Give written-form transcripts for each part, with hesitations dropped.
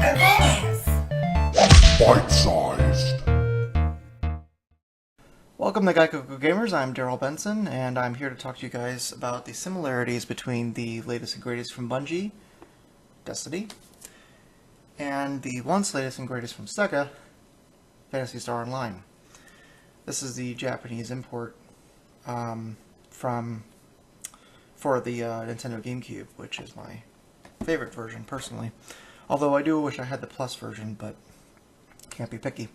Gaikoku Gamers. Bite-sized. Welcome to Gaikoku Gamers, I'm Darryl Benson, and I'm here to talk to you guys about the similarities between the latest and greatest from Bungie, Destiny, and the once latest and greatest from Sega, Phantasy Star Online. This is the Japanese import for the Nintendo GameCube, which is my favorite version, personally. Although I do wish I had the Plus version, but can't be picky.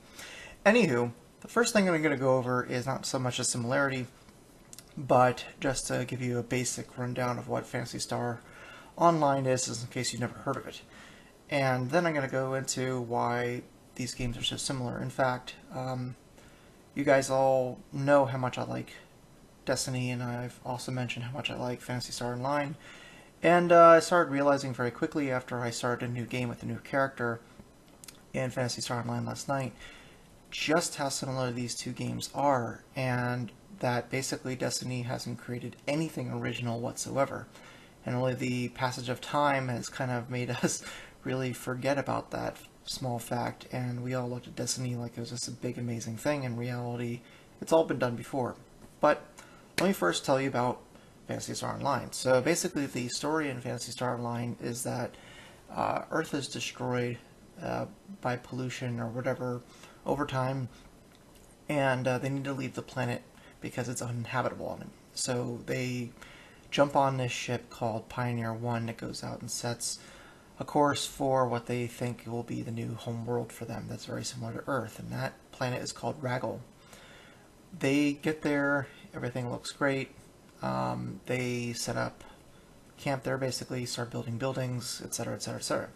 Anywho, the first thing I'm going to go over is not so much a similarity, but just to give you a basic rundown of what Phantasy Star Online is, in case you've never heard of it. And then I'm going to go into why these games are so similar. In fact, you guys all know how much I like Destiny, and I've also mentioned how much I like Phantasy Star Online. And I started realizing very quickly after I started a new game with a new character in Phantasy Star Online last night, just how similar these two games are, and that basically Destiny hasn't created anything original whatsoever. And only the passage of time has kind of made us really forget about that small fact, and we all looked at Destiny like it was just a big amazing thing. In reality, it's all been done before. But let me first tell you about Phantasy Star Online. So basically the story in Phantasy Star Online is that Earth is destroyed by pollution or whatever over time, and they need to leave the planet because it's uninhabitable. So they jump on this ship called Pioneer 1 that goes out and sets a course for what they think will be the new home world for them that's very similar to Earth, and that planet is called Raggle. They get there, everything looks great, they set up camp there, basically start building buildings, etc, etc, etc.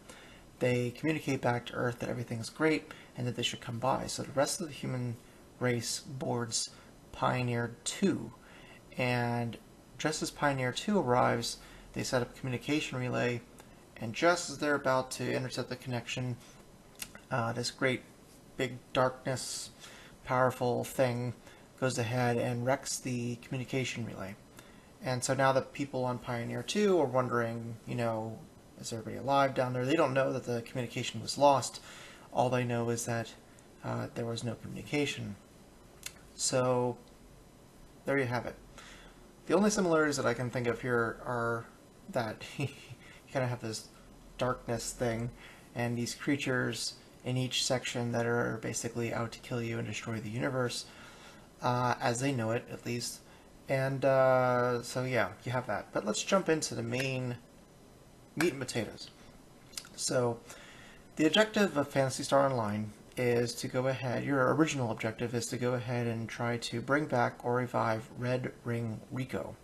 They communicate back to Earth that everything's great and that they should come by. So the rest of the human race boards Pioneer 2, and just as Pioneer 2 arrives, they set up a communication relay, and just as they're about to intercept the connection, this great big darkness powerful thing goes ahead and wrecks the communication relay. And so now the people on Pioneer 2 are wondering, you know, is everybody alive down there? They don't know that the communication was lost. All they know is that there was no communication. So there you have it. The only similarities that I can think of here are that you kind of have this darkness thing and these creatures in each section that are basically out to kill you and destroy the universe, as they know it, at least. And so yeah, you have that. But let's jump into the main meat and potatoes. So the objective of Phantasy Star Online is to go ahead, your original objective is to go ahead and try to bring back or revive Red Ring Rico.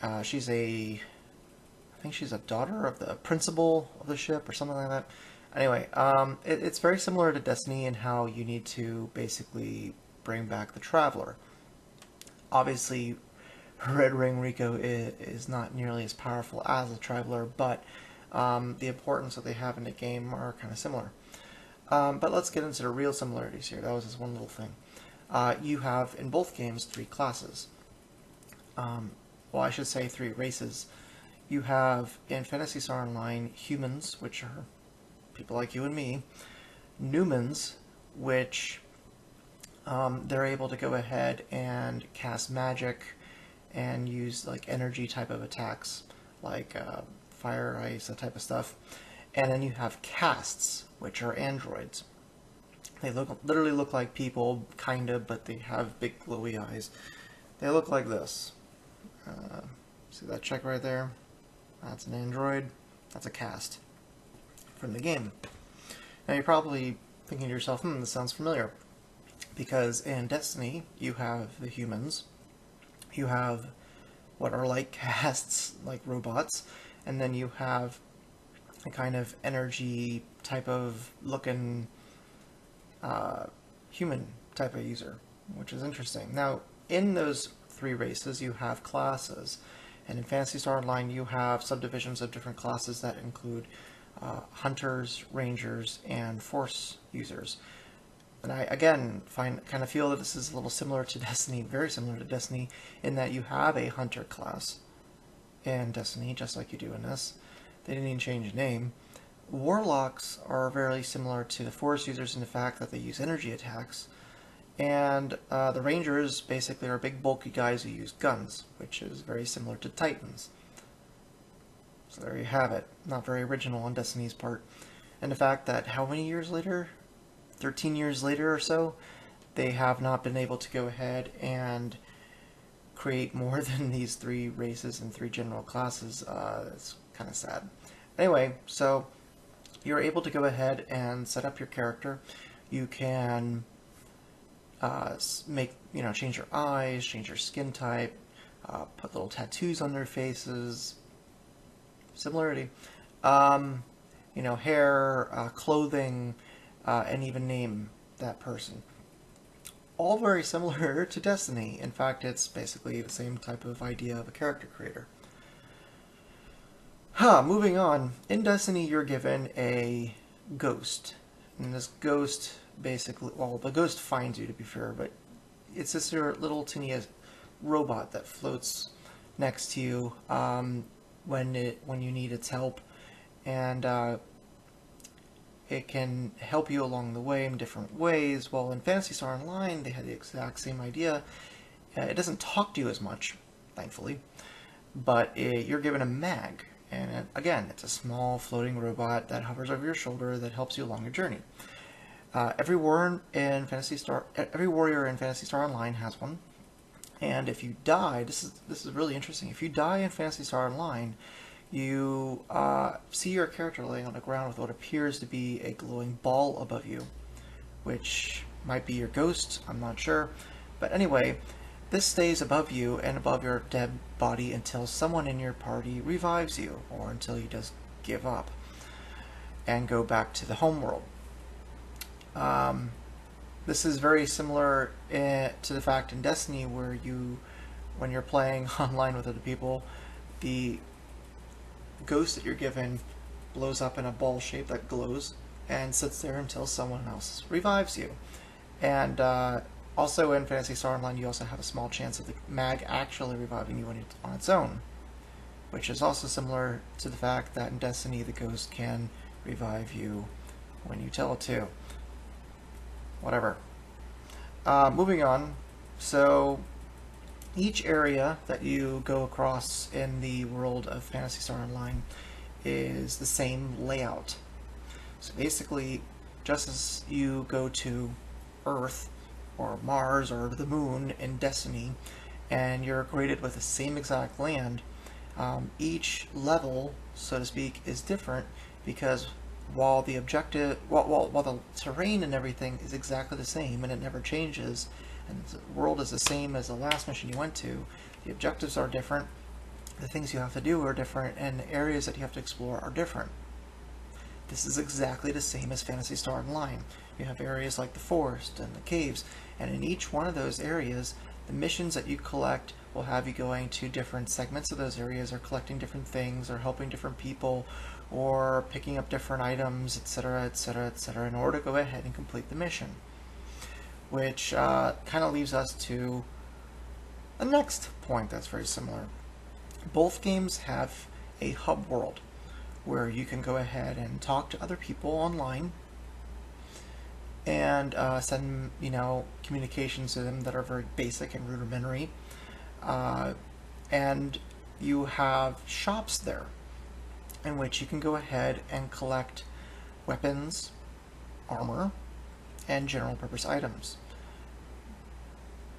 I think she's a daughter of the principal of the ship or something like that. Anyway, it's very similar to Destiny in how you need to basically bring back the Traveler. Obviously, Red Ring Rico is not nearly as powerful as the Traveler, but the importance that they have in the game are kind of similar. But let's get into the real similarities here. That was just one little thing. You have, in both games, 3 classes. Well, I should say 3 races. You have, in Phantasy Star Online, humans, which are people like you and me. Newmans, which they're able to go ahead and cast magic and use like energy type of attacks, like fire, ice, that type of stuff. And then you have casts, which are androids. They literally look like people, kind of, but they have big glowy eyes. They look like this. See that check right there? That's an android. That's a cast from the game. Now you're probably thinking to yourself, this sounds familiar. Because in Destiny, you have the humans, you have what are like casts, like robots, and then you have a kind of energy type of looking human type of user, which is interesting. Now, in those 3 races, you have classes, and in Phantasy Star Online, you have subdivisions of different classes that include hunters, rangers, and force users. And I, again, kind of feel that this is a little similar to Destiny, very similar to Destiny, in that you have a hunter class in Destiny, just like you do in this. They didn't even change the name. Warlocks are very similar to the Force users in the fact that they use energy attacks, and the Rangers basically are big bulky guys who use guns, which is very similar to Titans. So there you have it. Not very original on Destiny's part. And the fact that how many years later? 13 years later or so, they have not been able to go ahead and create more than these 3 races and 3 general classes. It's kind of sad. Anyway, so you're able to go ahead and set up your character. You can change your eyes, change your skin type, put little tattoos on their faces. Similarity. Hair, clothing, and even name that person. All very similar to Destiny. In fact, it's basically the same type of idea of a character creator. Moving on. In Destiny, you're given a ghost. And this ghost basically, well, the ghost finds you, to be fair, but it's this little teeny robot that floats next to you when you need its help, and it can help you along the way in different ways. Well, in Phantasy Star Online, they had the exact same idea. It doesn't talk to you as much, thankfully, but you're given a mag, and again, it's a small floating robot that hovers over your shoulder that helps you along your journey. Every warrior in Phantasy Star Online has one, and if you die, this is really interesting. If you die in Phantasy Star Online, you see your character laying on the ground with what appears to be a glowing ball above you, which might be your ghost, I'm not sure. But anyway, this stays above you and above your dead body until someone in your party revives you, or until you just give up and go back to the homeworld. This is very similar to the fact in Destiny where when you're playing online with other people, the ghost that you're given blows up in a ball shape that glows and sits there until someone else revives you. And also in Phantasy Star Online, you also have a small chance of the mag actually reviving you on its own, which is also similar to the fact that in Destiny the ghost can revive you when you tell it to. Whatever. Moving on, so each area that you go across in the world of Phantasy Star Online is the same layout. So basically, just as you go to Earth or Mars or the Moon in Destiny, and you're greeted with the same exact land, each level, so to speak, is different because while the terrain and everything is exactly the same and it never changes, and the world is the same as the last mission you went to, the objectives are different, the things you have to do are different, and the areas that you have to explore are different. This is exactly the same as Phantasy Star Online. You have areas like the forest and the caves, and in each one of those areas, the missions that you collect will have you going to different segments of those areas, or collecting different things, or helping different people, or picking up different items, etc., etc., etc., in order to go ahead and complete the mission. Which kind of leaves us to the next point that's very similar. Both games have a hub world where you can go ahead and talk to other people online and send communications to them that are very basic and rudimentary. And you have shops there in which you can go ahead and collect weapons, armor, and general purpose items.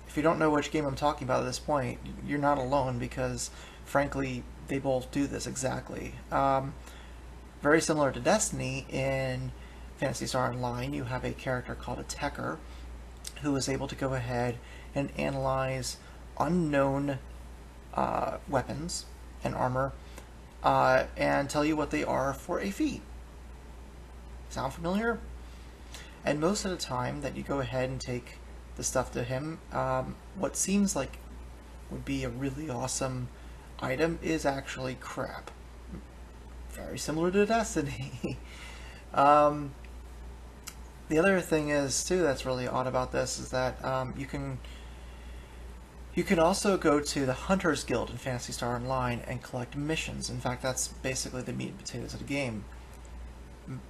If you don't know which game I'm talking about at this point, you're not alone, because frankly they both do this exactly. Very similar to Destiny, in Phantasy Star Online you have a character called a Techer who is able to go ahead and analyze unknown weapons and armor and tell you what they are for a fee. Sound familiar? And most of the time that you go ahead and take the stuff to him, what seems like would be a really awesome item is actually crap. Very similar to Destiny. The other thing is, too, that's really odd about this is that you can also go to the Hunters Guild in Phantasy Star Online and collect missions. In fact, that's basically the meat and potatoes of the game.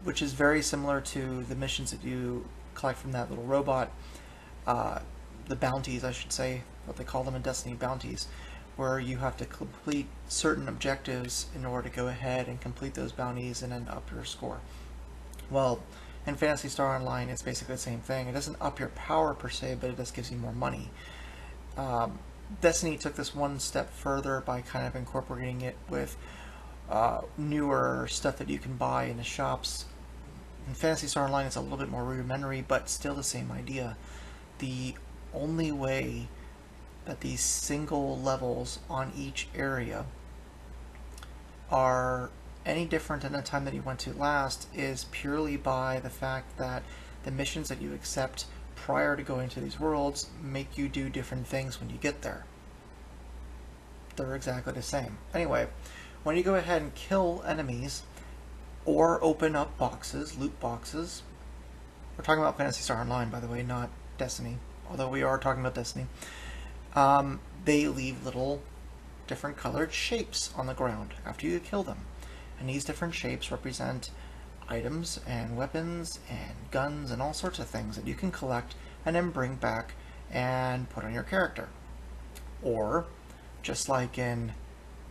which is very similar to the missions that you collect from that little robot, the bounties, I should say, what they call them in Destiny, bounties, where you have to complete certain objectives in order to go ahead and complete those bounties and then up your score. Well, in Phantasy Star Online, it's basically the same thing. It doesn't up your power per se, but it just gives you more money. Destiny took this one step further by kind of incorporating it with newer stuff that you can buy in the shops. In Phantasy Star Online, it's a little bit more rudimentary, but still the same idea. The only way that these single levels on each area are any different than the time that you went to last is purely by the fact that the missions that you accept prior to going to these worlds make you do different things when you get there. They're exactly the same. Anyway, when you go ahead and kill enemies or open up boxes, loot boxes, we're talking about Phantasy Star Online, by the way, not Destiny, although we are talking about Destiny. They leave little different colored shapes on the ground after you kill them. And these different shapes represent items and weapons and guns and all sorts of things that you can collect and then bring back and put on your character. Or, just like in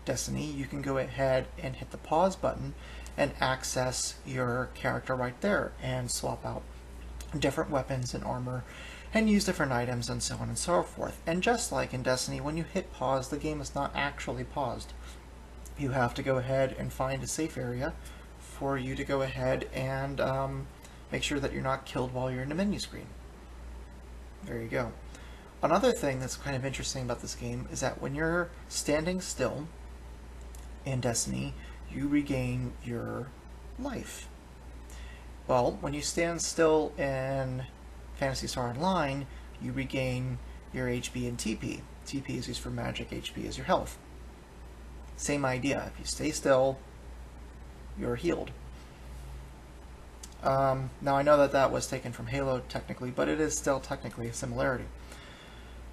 Destiny, you can go ahead and hit the pause button and access your character right there and swap out different weapons and armor and use different items and so on and so forth. And just like in Destiny, when you hit pause, the game is not actually paused. You have to go ahead and find a safe area for you to go ahead and make sure that you're not killed while you're in the menu screen. There you go. Another thing that's kind of interesting about this game is that when you're standing still in Destiny, you regain your life. Well, when you stand still in Phantasy Star Online, you regain your HP and TP. TP is used for magic, HP is your health. Same idea. If you stay still, you're healed. Now I know that that was taken from Halo technically, but it is still technically a similarity.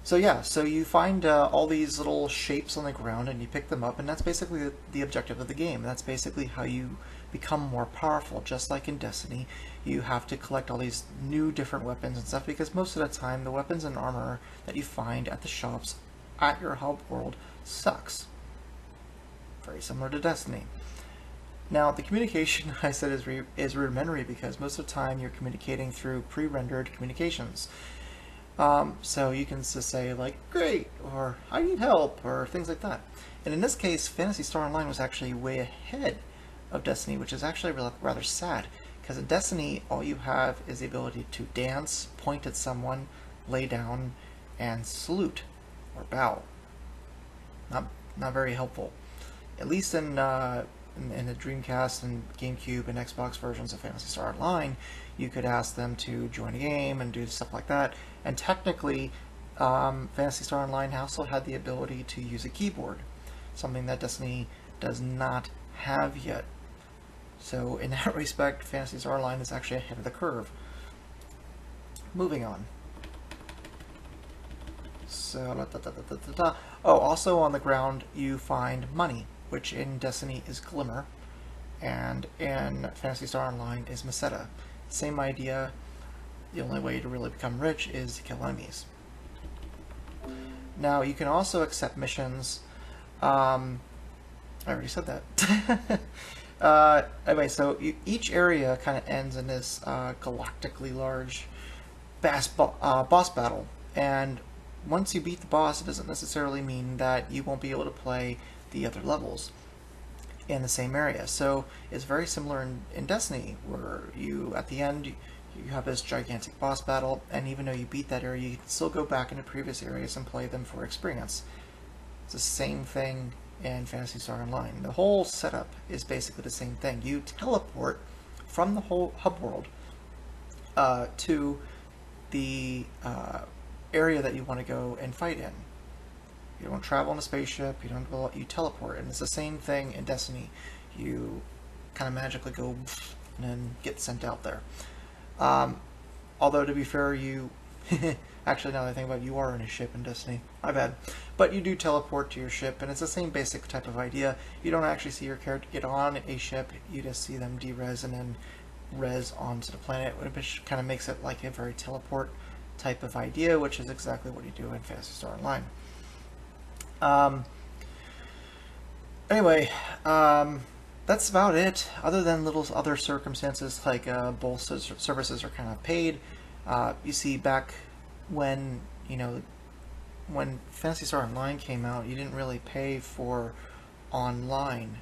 So yeah, so you find all these little shapes on the ground and you pick them up, and that's basically the objective of the game. That's basically how you become more powerful. Just like in Destiny, you have to collect all these new different weapons and stuff, because most of the time the weapons and armor that you find at the shops at your hub world sucks. Very similar to Destiny. Now, the communication, I said, is rudimentary because most of the time you're communicating through pre-rendered communications. So you can just say, like, great, or I need help, or things like that. And in this case, Phantasy Star Online was actually way ahead of Destiny, which is actually rather sad, because in Destiny, all you have is the ability to dance, point at someone, lay down, and salute, or bow. Not very helpful. At least in the Dreamcast and GameCube and Xbox versions of Phantasy Star Online, you could ask them to join a game and do stuff like that. And technically, Phantasy Star Online also had the ability to use a keyboard, something that Destiny does not have yet. So in that respect, Phantasy Star Online is actually ahead of the curve. Moving on. So, oh, also on the ground you find money, which in Destiny is Glimmer, and in Phantasy Star Online is Meseta. Same idea. The only way to really become rich is to kill enemies. Now, you can also accept missions. I already said that. Anyway, so each area kind of ends in this galactically large boss battle, and once you beat the boss, it doesn't necessarily mean that you won't be able to play the other levels in the same area. So it's very similar in Destiny, where you, at the end, you have this gigantic boss battle, and even though you beat that area, you can still go back into previous areas and play them for experience. It's the same thing in Phantasy Star Online. The whole setup is basically the same thing. You teleport from the whole hub world to the area that you want to go and fight in. You don't travel in a spaceship, you teleport, and it's the same thing in Destiny. You kind of magically go and then get sent out there. Although, to be fair, you... Actually, now that I think about it, you are in a ship in Destiny. My bad. But you do teleport to your ship, and it's the same basic type of idea. You don't actually see your character get on a ship, you just see them derez and then res onto the planet, which kind of makes it like a very teleport type of idea, which is exactly what you do in Phantasy Star Online. Anyway, that's about it, other than little other circumstances like both services are kind of paid. You see, back when, when Phantasy Star Online came out, you didn't really pay for online.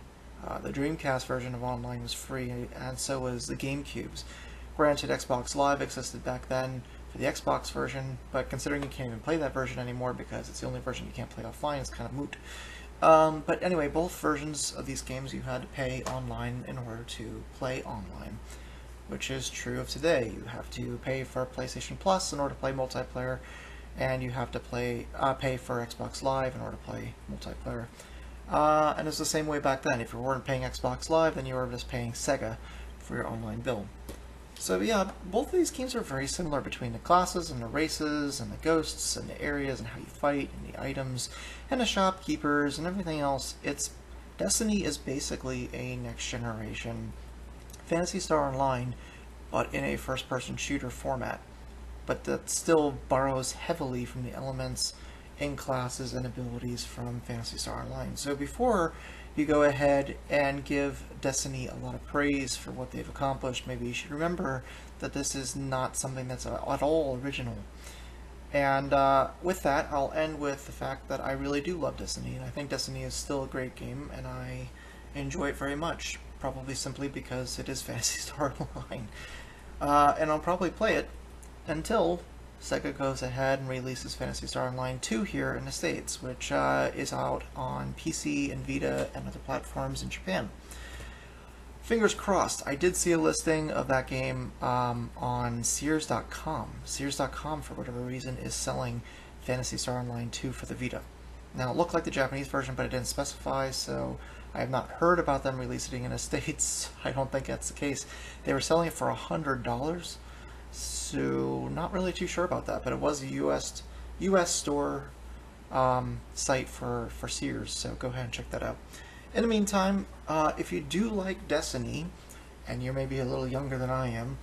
The Dreamcast version of online was free, and so was the GameCube's. Granted, Xbox Live existed back then for the Xbox version, but considering you can't even play that version anymore because it's the only version you can't play offline, it's kind of moot. But anyway, both versions of these games you had to pay online in order to play online, which is true of today. You have to pay for PlayStation Plus in order to play multiplayer, and you have to pay for Xbox Live in order to play multiplayer. And it's the same way back then. If you weren't paying Xbox Live, then you were just paying Sega for your online bill. So yeah, both of these games are very similar between the classes and the races and the ghosts and the areas and how you fight and the items and the shopkeepers and everything else. Destiny is basically a next generation Phantasy Star Online, but in a first-person shooter format. But that still borrows heavily from the elements in classes and abilities from Phantasy Star Online. So before you go ahead and give Destiny a lot of praise for what they've accomplished, maybe you should remember that this is not something that's at all original. And with that, I'll end with the fact that I really do love Destiny, and I think Destiny is still a great game, and I enjoy it very much, probably simply because it is Phantasy Star Online. And I'll probably play it until Sega goes ahead and releases Phantasy Star Online 2 here in the States, which is out on PC and Vita and other platforms in Japan. Fingers crossed. I did see a listing of that game on Sears.com. Sears.com, for whatever reason, is selling Phantasy Star Online 2 for the Vita. Now, it looked like the Japanese version, but it didn't specify, so I have not heard about them releasing it in the States. I don't think that's the case. They were selling it for $100. So, not really too sure about that, but it was a U.S. store site for Sears, so go ahead and check that out. In the meantime, if you do like Destiny, and you're maybe a little younger than I am,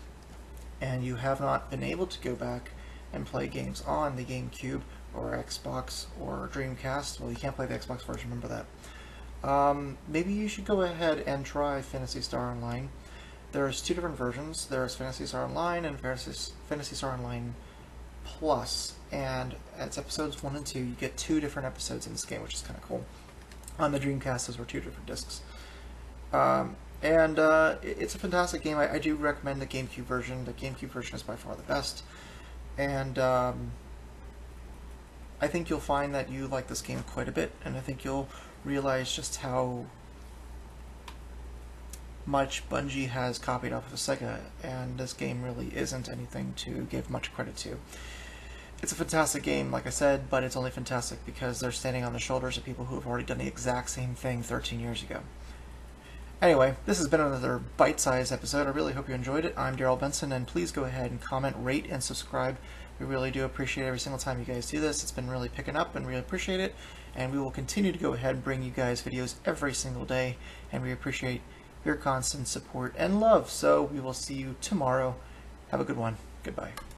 and you have not been able to go back and play games on the GameCube, or Xbox, or Dreamcast, well, you can't play the Xbox version, remember that, maybe you should go ahead and try Phantasy Star Online. There's two different versions. There's Phantasy Star Online and Phantasy Star Online Plus, and it's episodes 1 and 2. You get 2 different episodes in this game, which is kind of cool. On the Dreamcast, those were 2 different discs. It's a fantastic game. I do recommend the GameCube version. The GameCube version is by far the best. And I think you'll find that you like this game quite a bit, and I think you'll realize just how much Bungie has copied off of Sega, and this game really isn't anything to give much credit to. It's a fantastic game, like I said, but it's only fantastic because they're standing on the shoulders of people who have already done the exact same thing 13 years ago. Anyway, this has been another bite-sized episode. I really hope you enjoyed it. I'm Darryl Benson, and please go ahead and comment, rate, and subscribe. We really do appreciate every single time you guys do this. It's been really picking up, and we really appreciate it. And we will continue to go ahead and bring you guys videos every single day, and we appreciate your constant support and love. So we will see you tomorrow. Have a good one. Goodbye.